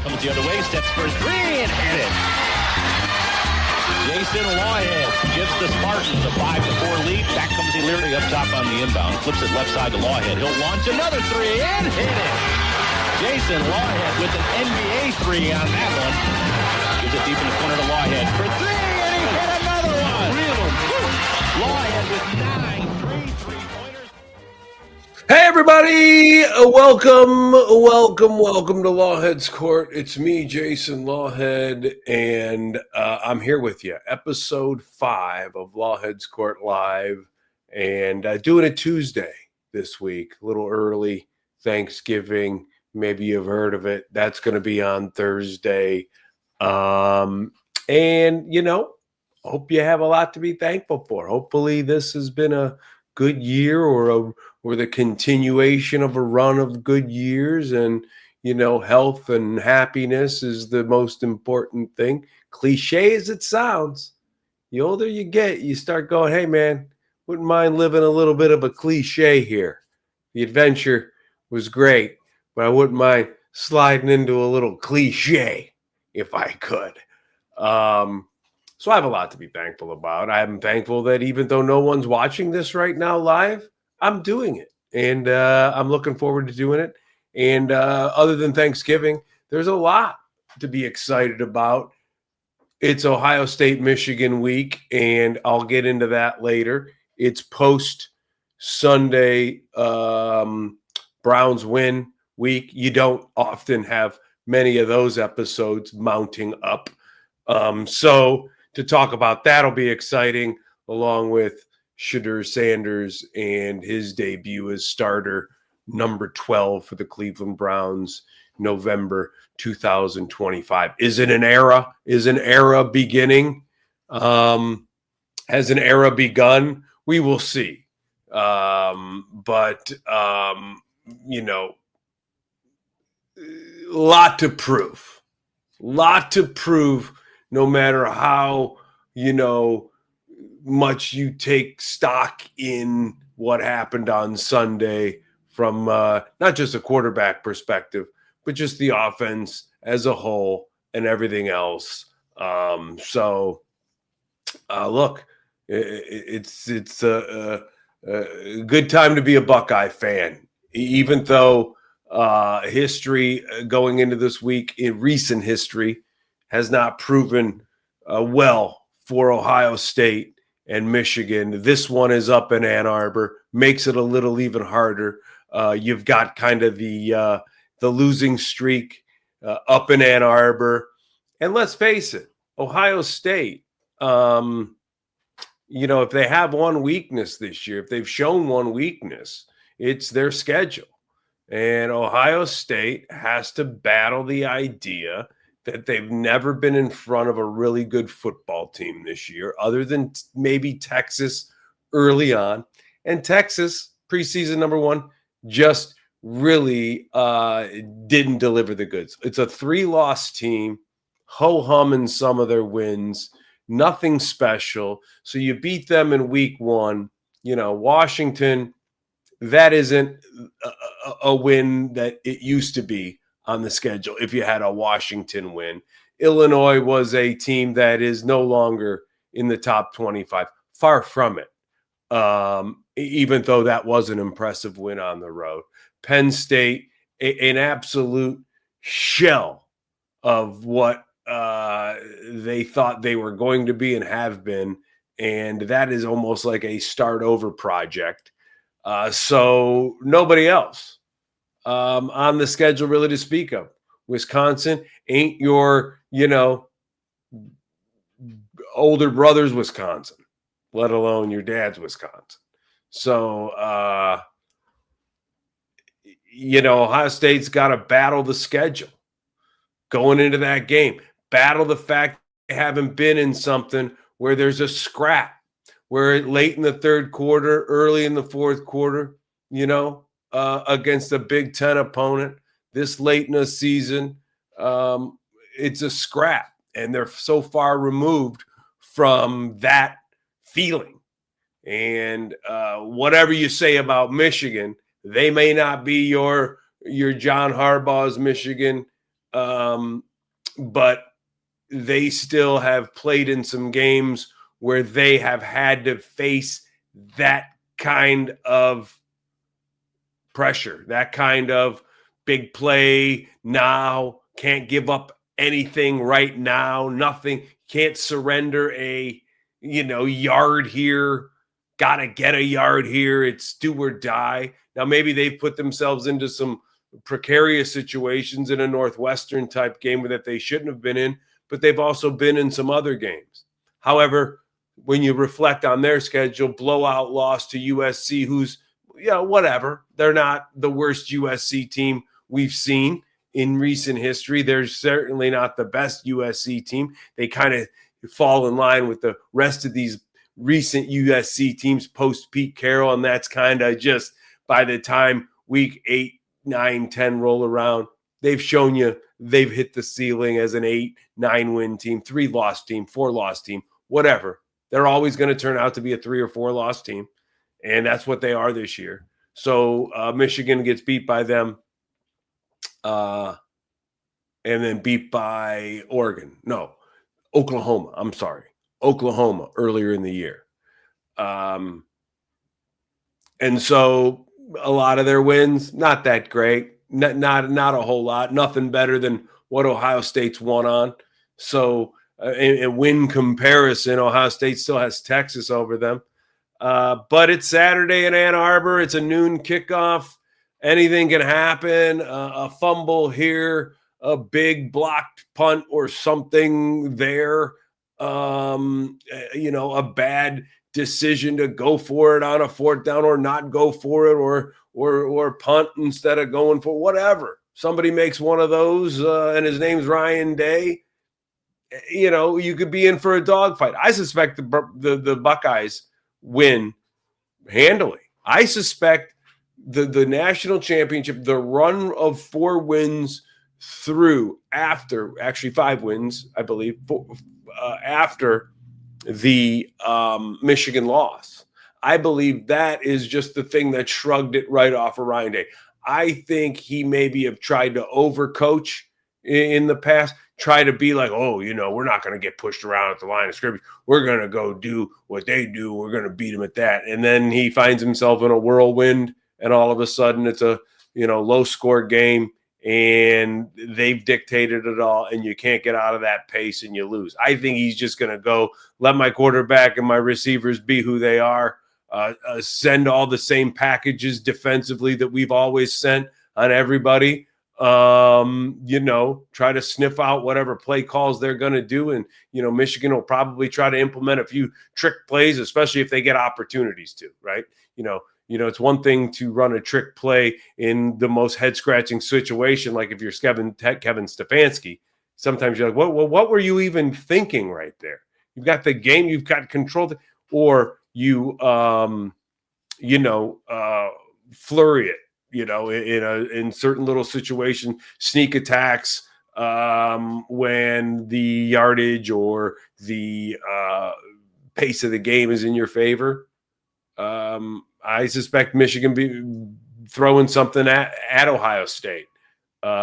Comes the other way, steps for three, and hit it. Jason Lawhead gives the Spartans a 5-4 lead. Back comes Illyria up top on the inbound. Flips it left side to Lawhead. He'll launch another three and hit it. Jason Lawhead with an NBA three on that one. Gives it deep in the corner to Lawhead for three, and he hit another one. Lawhead with 9 3-pointers. Hey everybody, welcome to Lawhead's Court. It's me, Jason Lawhead, and I'm here with you. Episode 5 of Lawhead's Court Live, and doing it Tuesday this week, a little early, Thanksgiving. Maybe you've heard of it. That's going to be on Thursday. And, you know, hope you have a lot to be thankful for. Hopefully this has been a good year or the continuation of a run of good years, and you know, health and happiness is the most important thing. Cliche as it sounds, the older you get, you start going, hey man, wouldn't mind living a little bit of a cliche here. The adventure was great, but I wouldn't mind sliding into a little cliche if I could. So I have a lot to be thankful about. I'm thankful that even though no one's watching this right now live, I'm doing it. And I'm looking forward to doing it. And other than Thanksgiving, there's a lot to be excited about. It's Ohio State-Michigan week, and I'll get into that later. It's post-Sunday Browns win week. You don't often have many of those episodes mounting up. So to talk about that'll be exciting, along with Shedeur Sanders and his debut as starter, number 12 for the Cleveland Browns, November 2025. Is it an era? Is an era beginning? Has an era begun? We will see. But you know, lot to prove. No matter how, you know, much you take stock in what happened on Sunday from not just a quarterback perspective, but just the offense as a whole and everything else. Look, it's a good time to be a Buckeye fan, even though history going into this week, in recent history, has not proven well for Ohio State and Michigan. This one is up in Ann Arbor, makes it a little even harder. You've got kind of the losing streak up in Ann Arbor. And let's face it, Ohio State, you know, if they have one weakness this year, if they've shown one weakness, it's their schedule. And Ohio State has to battle the idea that they've never been in front of a really good football team this year, other than maybe Texas early on. And Texas, preseason number 1, just really didn't deliver the goods. It's a 3-loss team, ho-hum in some of their wins, nothing special. So you beat them in week 1. You know, Washington, that isn't a win that it used to be on the schedule if you had a Washington win. Illinois was a team that is no longer in the top 25. Far from it, even though that was an impressive win on the road. Penn State, an absolute shell of what they thought they were going to be and have been, and that is almost like a start-over project. So nobody else on the schedule really to speak of. Wisconsin ain't your, you know, older brother's Wisconsin, let alone your dad's Wisconsin. So, you know, Ohio State's got to battle the schedule going into that game, battle the fact they haven't been in something where there's a scrap, where late in the third quarter, early in the fourth quarter, you know, against a Big Ten opponent this late in the season, it's a scrap, and they're so far removed from that feeling. And whatever you say about Michigan, they may not be your John Harbaugh's Michigan, But they still have played in some games where they have had to face that kind of pressure, that kind of big play now, can't give up anything right now, nothing, can't surrender a, yard here, got to get a yard here. It's do or die. Now, maybe they've put themselves into some precarious situations in a Northwestern type game that they shouldn't have been in, but they've also been in some other games. However, when you reflect on their schedule, blowout loss to USC, who's, whatever. They're not the worst USC team we've seen in recent history. They're certainly not the best USC team. They kind of fall in line with the rest of these recent USC teams post Pete Carroll, and that's kind of just by the time week 8, 9, 10 roll around, they've shown you they've hit the ceiling as an 8, 9 win team, 3 loss team, 4 loss team, whatever. They're always going to turn out to be a 3 or 4 loss team. And that's what they are this year. So Michigan gets beat by them and then beat by Oregon. No, Oklahoma. I'm sorry. Oklahoma earlier in the year. And so a lot of their wins, not that great. Not a whole lot. Nothing better than what Ohio State's won on. So in win comparison, Ohio State still has Texas over them. But it's Saturday in Ann Arbor. It's a noon kickoff. Anything can happen. A fumble here, a big blocked punt or something there. A bad decision to go for it on a 4th down or not go for it or punt instead of going for whatever. Somebody makes one of those, and his name's Ryan Day. You could be in for a dogfight. I suspect the Buckeyes win handily. I suspect the national championship, the run of 4 wins through after, actually 5 wins, I believe, after the Michigan loss. I believe that is just the thing that shrugged it right off of Ryan Day. I think he maybe have tried to overcoach in the past, try to be like, we're not going to get pushed around at the line of scrimmage. We're going to go do what they do. We're going to beat them at that. And then he finds himself in a whirlwind, and all of a sudden it's a, low score game, and they've dictated it all, and you can't get out of that pace and you lose. I think he's just going to go let my quarterback and my receivers be who they are, send all the same packages defensively that we've always sent on everybody. Try to sniff out whatever play calls they're going to do. And, Michigan will probably try to implement a few trick plays, especially if they get opportunities to, right? It's one thing to run a trick play in the most head scratching situation. Like if you're Kevin Stefanski, sometimes you're like, what were you even thinking right there? You've got the game, you've got control, or you, flurry it. In certain little situations, sneak attacks when the yardage or the pace of the game is in your favor. I suspect Michigan be throwing something at Ohio State,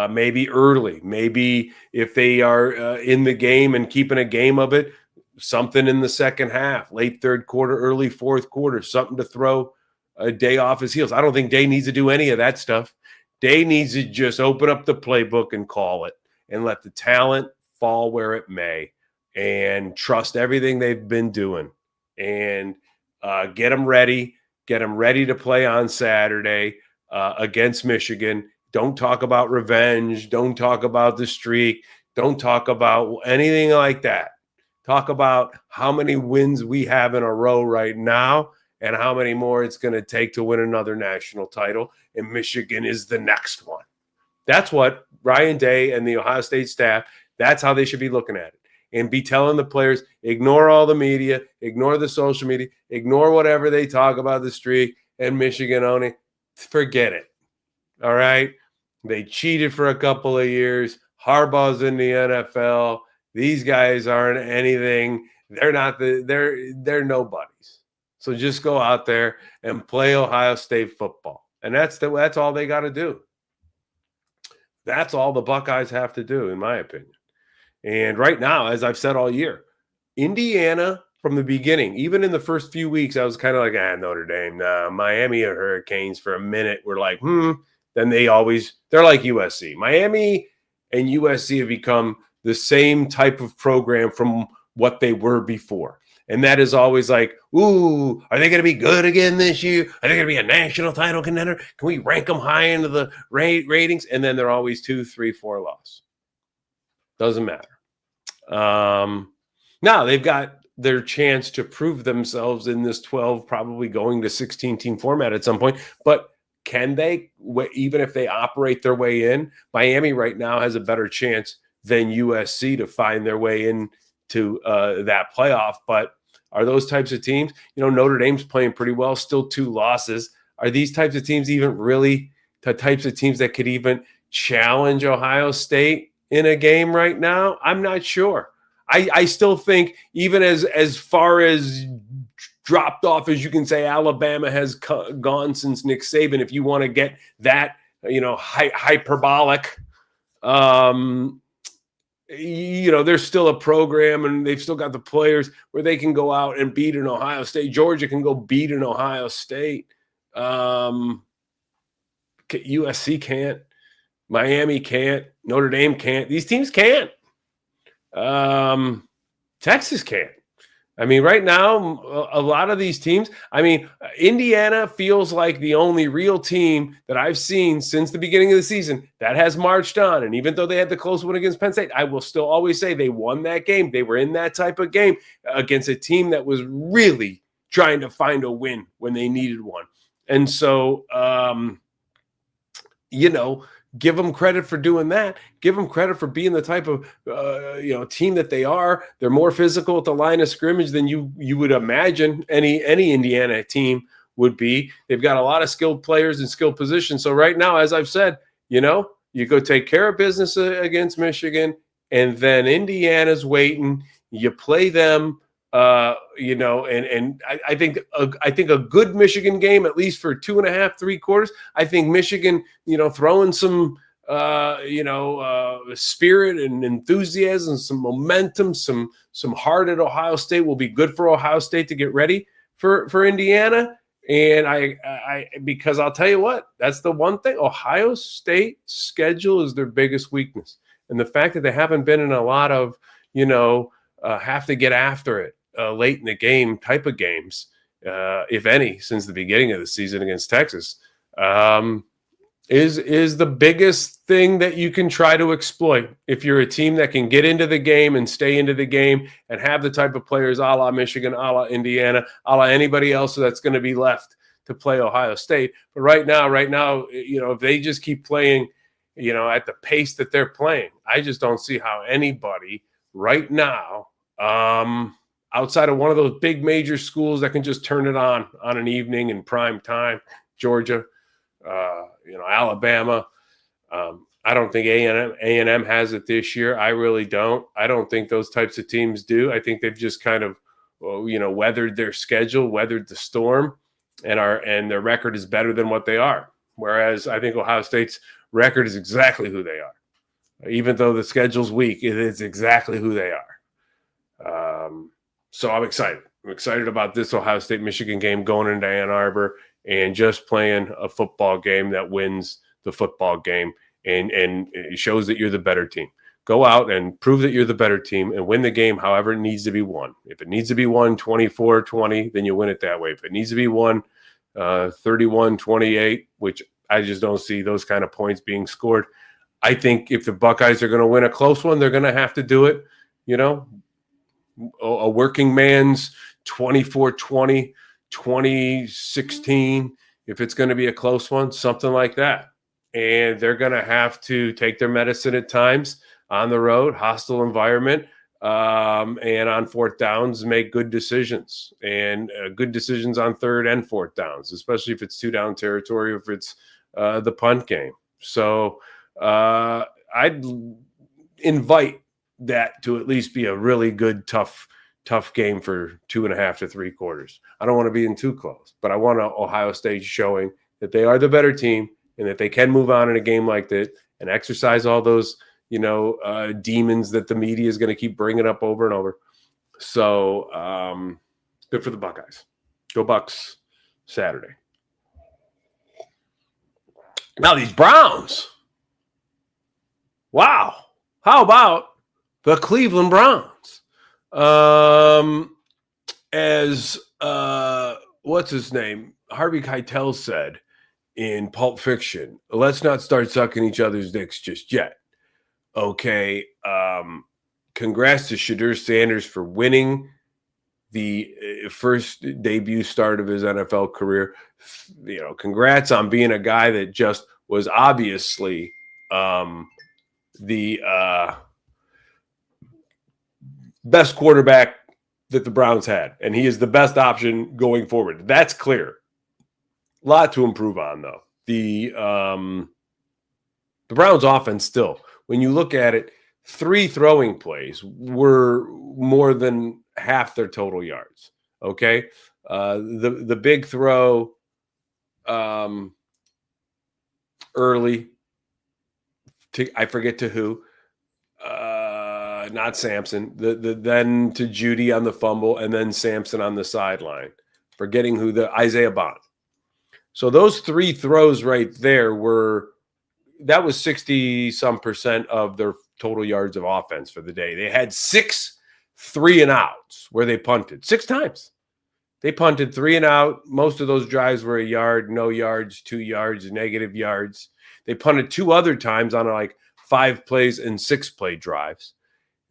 maybe early, maybe if they are in the game and keeping a game of it, something in the second half, late 3rd quarter, early 4th quarter, something to throw a Day off his heels. I don't think Day needs to do any of that stuff. Day needs to just open up the playbook and call it and let the talent fall where it may and trust everything they've been doing and get them ready to play on Saturday against Michigan. Don't talk about revenge. Don't talk about the streak. Don't talk about anything like that. Talk about how many wins we have in a row right now and how many more it's going to take to win another national title. And Michigan is the next one. That's what Ryan Day and the Ohio State staff, that's how they should be looking at it. And be telling the players, ignore all the media, ignore the social media, ignore whatever they talk about the streak and Michigan owning. Forget it. All right? They cheated for a couple of years. Harbaugh's in the NFL. These guys aren't anything. They're not they're nobodies. So just go out there and play Ohio State football. And that's all they got to do. That's all the Buckeyes have to do, in my opinion. And right now, as I've said all year, Indiana from the beginning, even in the first few weeks, I was kind of like, Notre Dame, Miami or Hurricanes for a minute. We're like, Then they're like USC. Miami and USC have become the same type of program from what they were before. And that is always like, ooh, are they going to be good again this year? Are they going to be a national title contender? Can we rank them high into the ratings? And then they're always 2, 3, 4 loss. Doesn't matter. Now they've got their chance to prove themselves in this 12, probably going to 16-team format at some point. But can they, even if they operate their way in? Miami right now has a better chance than USC to find their way into that playoff. But are those types of teams, Notre Dame's playing pretty well, still 2 losses. Are these types of teams even really the types of teams that could even challenge Ohio State in a game right now? I'm not sure. I still think, even as far as dropped off as you can say Alabama has gone since Nick Saban, if you want to get that, hyperbolic, there's still a program and they've still got the players where they can go out and beat an Ohio State. Georgia can go beat an Ohio State. USC can't. Miami can't. Notre Dame can't. These teams can't. Texas can't. Right now, a lot of these teams, Indiana feels like the only real team that I've seen since the beginning of the season that has marched on. And even though they had the close one against Penn State, I will still always say they won that game. They were in that type of game against a team that was really trying to find a win when they needed one. And so, give them credit for doing that. Give them credit for being the type of team that they are. They're more physical at the line of scrimmage than you would imagine any Indiana team would be. They've got a lot of skilled players in skilled positions. So right now, as I've said, you go take care of business against Michigan, and then Indiana's waiting. You play them. I think a good Michigan game, at least for 2.5, 3 quarters. I think Michigan, throwing some, spirit and enthusiasm, some momentum, some heart at Ohio State will be good for Ohio State to get ready for Indiana. And because I'll tell you what, that's the one thing. Ohio State schedule is their biggest weakness, and the fact that they haven't been in a lot of, have to get after it. Late in the game type of games, if any, since the beginning of the season against Texas, is the biggest thing that you can try to exploit. If you're a team that can get into the game and stay into the game and have the type of players a la Michigan, a la Indiana, a la anybody else that's going to be left to play Ohio State. But right now, if they just keep playing, at the pace that they're playing, I just don't see how anybody right now, outside of one of those big major schools that can just turn it on an evening in prime time, Georgia, Alabama. I don't think A&M has it this year. I really don't. I don't think those types of teams do. I think they've just kind of, weathered their schedule, weathered the storm, and their record is better than what they are. Whereas I think Ohio State's record is exactly who they are. Even though the schedule's weak, it is exactly who they are. So I'm excited. I'm excited about this Ohio State-Michigan game going into Ann Arbor and just playing a football game that wins the football game and it shows that you're the better team. Go out and prove that you're the better team and win the game however it needs to be won. If it needs to be won 24-20, then you win it that way. If it needs to be won 31-28, which I just don't see those kind of points being scored. I think if the Buckeyes are going to win a close one, they're going to have to do it, a working man's 24-20, 20-16, if it's going to be a close one, something like that. And they're going to have to take their medicine at times on the road, hostile environment, and on 4th downs, make good decisions and good decisions on 3rd and 4th downs, especially if it's 2-down territory, or if it's the punt game. So I'd invite that to at least be a really good, tough game for 2.5 to 3 quarters. I don't want to be in too close, but I want Ohio State showing that they are the better team and that they can move on in a game like that and exercise all those, demons that the media is going to keep bringing up over and over. So good for the Buckeyes. Go Bucks Saturday. Now these Browns. Wow. How about the Cleveland Browns? As what's his name? Harvey Keitel said in Pulp Fiction, let's not start sucking each other's dicks just yet. Okay. Congrats to Shedeur Sanders for winning the first debut start of his NFL career. Congrats on being a guy that just was obviously the best quarterback that the Browns had, and he is the best option going forward. That's clear. A lot to improve on, though. The Browns offense still, when you look at it, 3 throwing plays were more than half their total yards. Okay. The big throw early to, I forget to who, not Sampson, then to Judy on the fumble, and then Sampson on the sideline, forgetting who, the Isaiah Bond. So those 3 throws right there that was 60-some% of their total yards of offense for the day. They had 6 3-and-outs where they punted 6 times. They punted 3 and out. Most of those drives were a yard, no yards, 2 yards, negative yards. They punted 2 other times on like 5 plays and 6 play drives.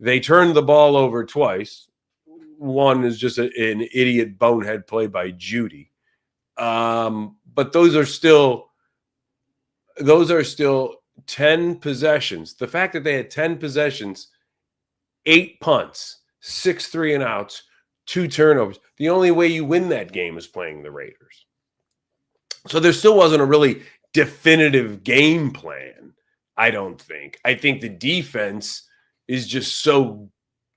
They turned the ball over twice. One is just an idiot bonehead play by Judy. But those are still 10 possessions. The fact that they had 10 possessions, 8 punts, 6 3-and-outs, 2 turnovers. The only way you win that game is playing the Raiders. So there still wasn't a really definitive game plan, I don't think. I think the defense is just so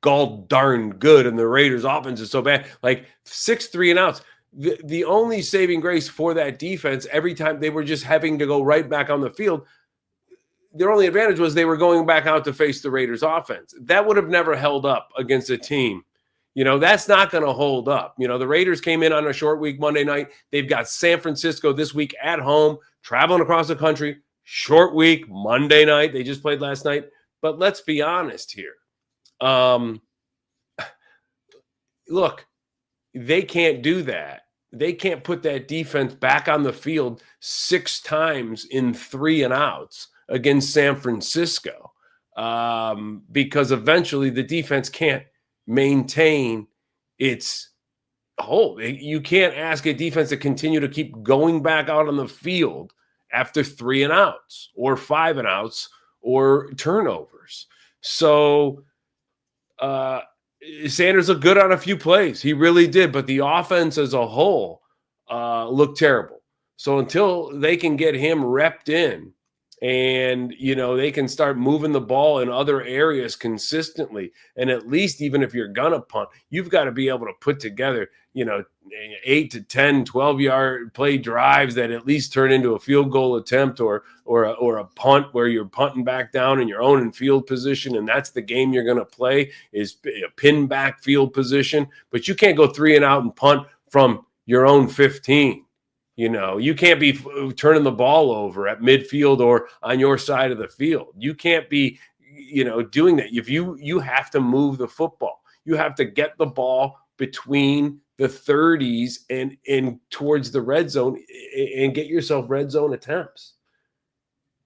gall darn good, and the Raiders' offense is so bad. Like 6 3-and-outs. The only saving grace for that defense, every time they were just having to go right back on the field, their only advantage was they were going back out to face the Raiders' offense. That would have never held up against a team. That's not going to hold up. The Raiders came in on a short week Monday night. They've got San Francisco this week at home, traveling across the country. Short week Monday night. They just played last night. But let's be honest here. Look, they can't do that. They can't put that defense back on the field 6 times in 3-and-outs against San Francisco because eventually the defense can't maintain its hold. You can't ask a defense to continue to keep going back out on the field after 3-and-outs or 5-and-outs or turnovers. So Sanders looked good on a few plays. He really did. But the offense as a whole looked terrible. So until they can get him repped in and, they can start moving the ball in other areas consistently, and at least even if you're going to punt, you've got to be able to put together, 8 to 10, 12-yard play drives that at least turn into a field goal attempt or a punt where you're punting back down in your own in field position, and that's the game you're going to play is a pin back field position. But you can't go 3-and-out and punt from your own 15. You can't be turning the ball over at midfield or on your side of the field. You can't be, doing that. If you have to move the football, you have to get the ball between the 30s and towards the red zone and get yourself red zone attempts.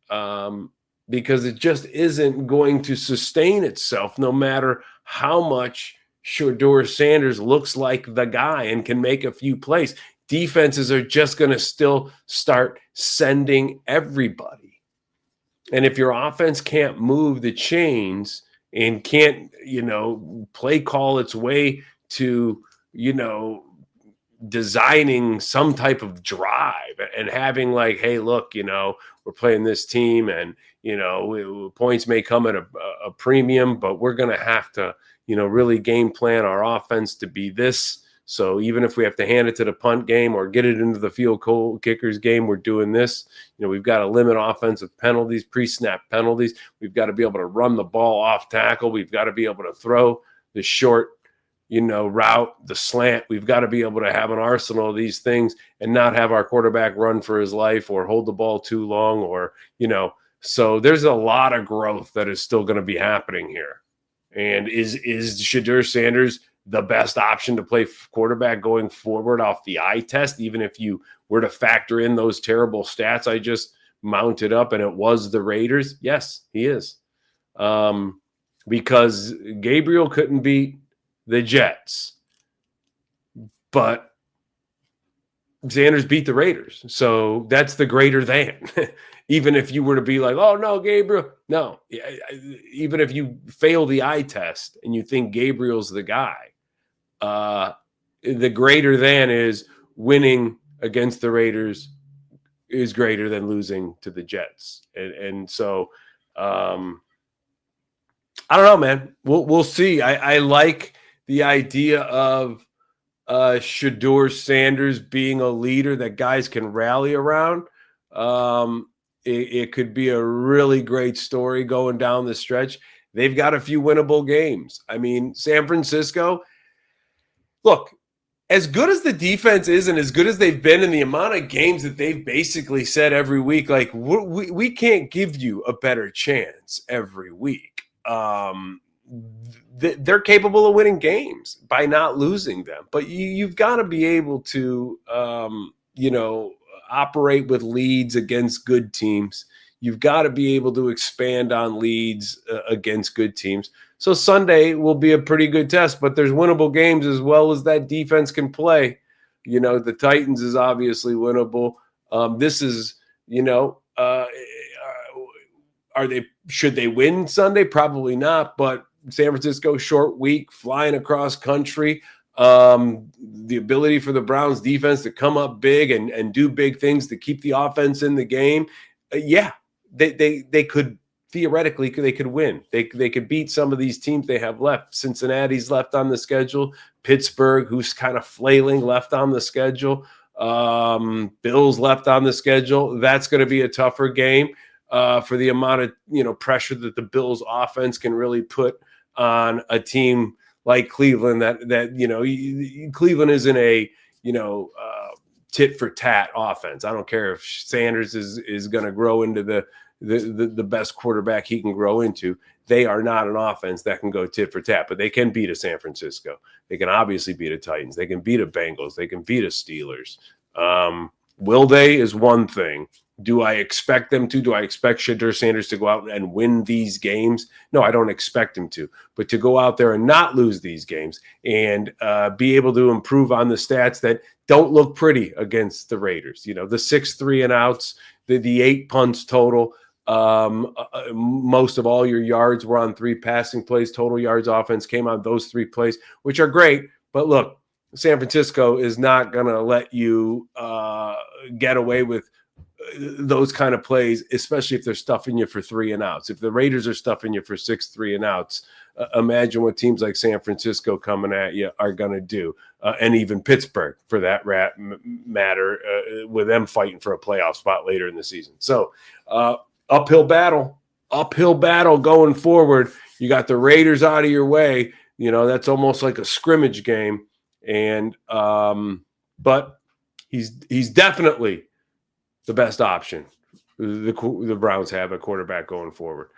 Because it just isn't going to sustain itself no matter how much Shedeur Sanders looks like the guy and can make a few plays. Defenses are just going to still start sending everybody. And if your offense can't move the chains and can't, play call its way to, designing some type of drive and having like, hey, look, we're playing this team and, points may come at a premium, but we're going to have to, really game plan our offense to be this So even if we have to hand it to the punt game or get it into the field goal kickers game, we're doing this. We've got to limit offensive penalties, pre-snap penalties. We've got to be able to run the ball off tackle. We've got to be able to throw the short, route, the slant. We've got to be able to have an arsenal of these things and not have our quarterback run for his life or hold the ball too long or, so there's a lot of growth that is still going to be happening here. And is Shedeur Sanders the best option to play quarterback going forward off the eye test, even if you were to factor in those terrible stats I just mounted up and it was the Raiders? Yes, he is. Because Gabriel couldn't beat the Jets, but Sanders beat the Raiders. So that's the greater than. Even if you were to be like, oh, no, Gabriel. No. Even if you fail the eye test and you think Gabriel's the guy, the greater than is winning against the Raiders is greater than losing to the Jets. And so I don't know, man. We'll see. I like the idea of Shedeur Sanders being a leader that guys can rally around. It could be a really great story going down the stretch. They've got a few winnable games. I mean, San Francisco, look, as good as the defense is and as good as they've been in the amount of games that they've basically said every week, like we can't give you a better chance every week. They're capable of winning games by not losing them, but you've got to be able to, operate with leads against good teams. You've got to be able to expand on leads against good teams. So Sunday will be a pretty good test, but there's winnable games as well as that defense can play. The Titans is obviously winnable. This is, should they win Sunday? Probably not, but San Francisco, short week, flying across country. The ability for the Browns defense to come up big and do big things to keep the offense in the game. They could theoretically they could win. They could beat some of these teams they have left. Cincinnati's left on the schedule. Pittsburgh, who's kind of flailing, left on the schedule. Bills left on the schedule. That's going to be a tougher game for the amount of pressure that the Bills offense can really put on a team like Cleveland. That Cleveland isn't a tit for tat offense. I don't care if Sanders is going to grow into the best quarterback he can grow into. They are not an offense that can go tit for tat, but they can beat a San Francisco. They can obviously beat a Titans. They can beat a Bengals. They can beat a Steelers. Will they is one thing. Do I expect them to? Do I expect Shedeur Sanders to go out and win these games? No, I don't expect him to. But to go out there and not lose these games and be able to improve on the stats that don't look pretty against the Raiders. The 6 3-and-outs, the 8 punts total. Most of all your yards were on 3 passing plays. Total yards offense came on those 3 plays, which are great. But look, San Francisco is not going to let you get away with those kind of plays, especially if they're stuffing you for 3-and-outs. If the Raiders are stuffing you for 6 3-and-outs, imagine what teams like San Francisco coming at you are going to do. And even Pittsburgh, for that matter, with them fighting for a playoff spot later in the season. So uphill battle going forward. You got the Raiders out of your way. That's almost like a scrimmage game. And but he's definitely the best option the Browns have at quarterback going forward.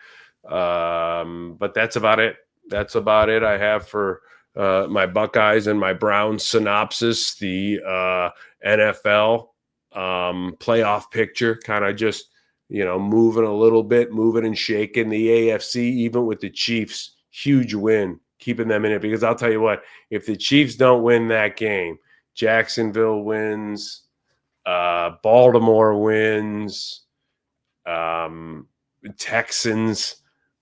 But that's about it. That's about it I have for my Buckeyes and my Browns synopsis. The NFL playoff picture kind of just, moving a little bit, moving and shaking. The AFC, even with the Chiefs, huge win, keeping them in it. Because I'll tell you what, if the Chiefs don't win that game, Jacksonville wins, Baltimore wins, Texans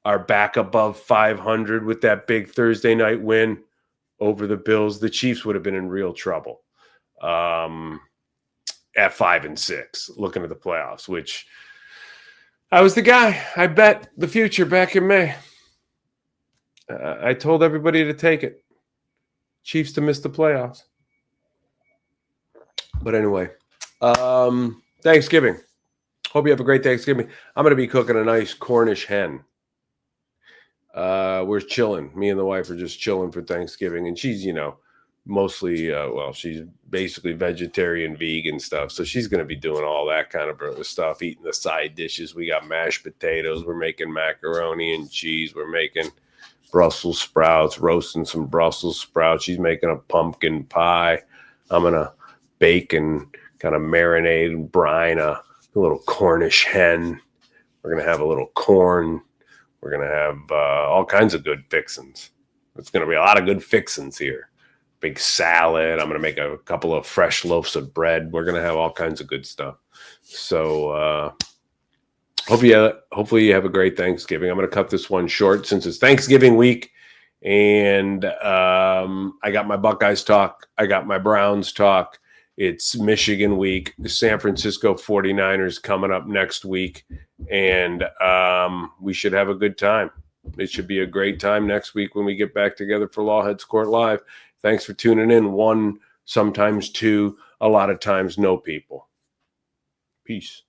are back above 500 with that big Thursday night win over the Bills. The Chiefs would have been in real trouble at 5-6, looking at the playoffs, which I was the guy. I bet the future back in May. I told everybody to take it. Chiefs to miss the playoffs. But anyway, Thanksgiving. Hope you have a great Thanksgiving. I'm going to be cooking a nice Cornish hen. We're chilling. Me and the wife are just chilling for Thanksgiving. And she's, mostly, she's basically vegetarian, vegan stuff. So she's going to be doing all that kind of stuff, eating the side dishes. We got mashed potatoes. We're making macaroni and cheese. We're making Brussels sprouts, roasting some Brussels sprouts. She's making a pumpkin pie. I'm going to bake and kind of marinate and brine a little Cornish hen. We're going to have a little corn. We're going to have all kinds of good fixins. It's going to be a lot of good fixins here. Big salad. I'm going to make a couple of fresh loaves of bread. We're going to have all kinds of good stuff. So hopefully you have a great Thanksgiving. I'm going to cut this one short since it's Thanksgiving week. And I got my Buckeyes talk. I got my Browns talk. It's Michigan week. The San Francisco 49ers coming up next week. And we should have a good time. It should be a great time next week when we get back together for Lawhead's Court Live. Thanks for tuning in. 1, sometimes 2, a lot of times no people. Peace.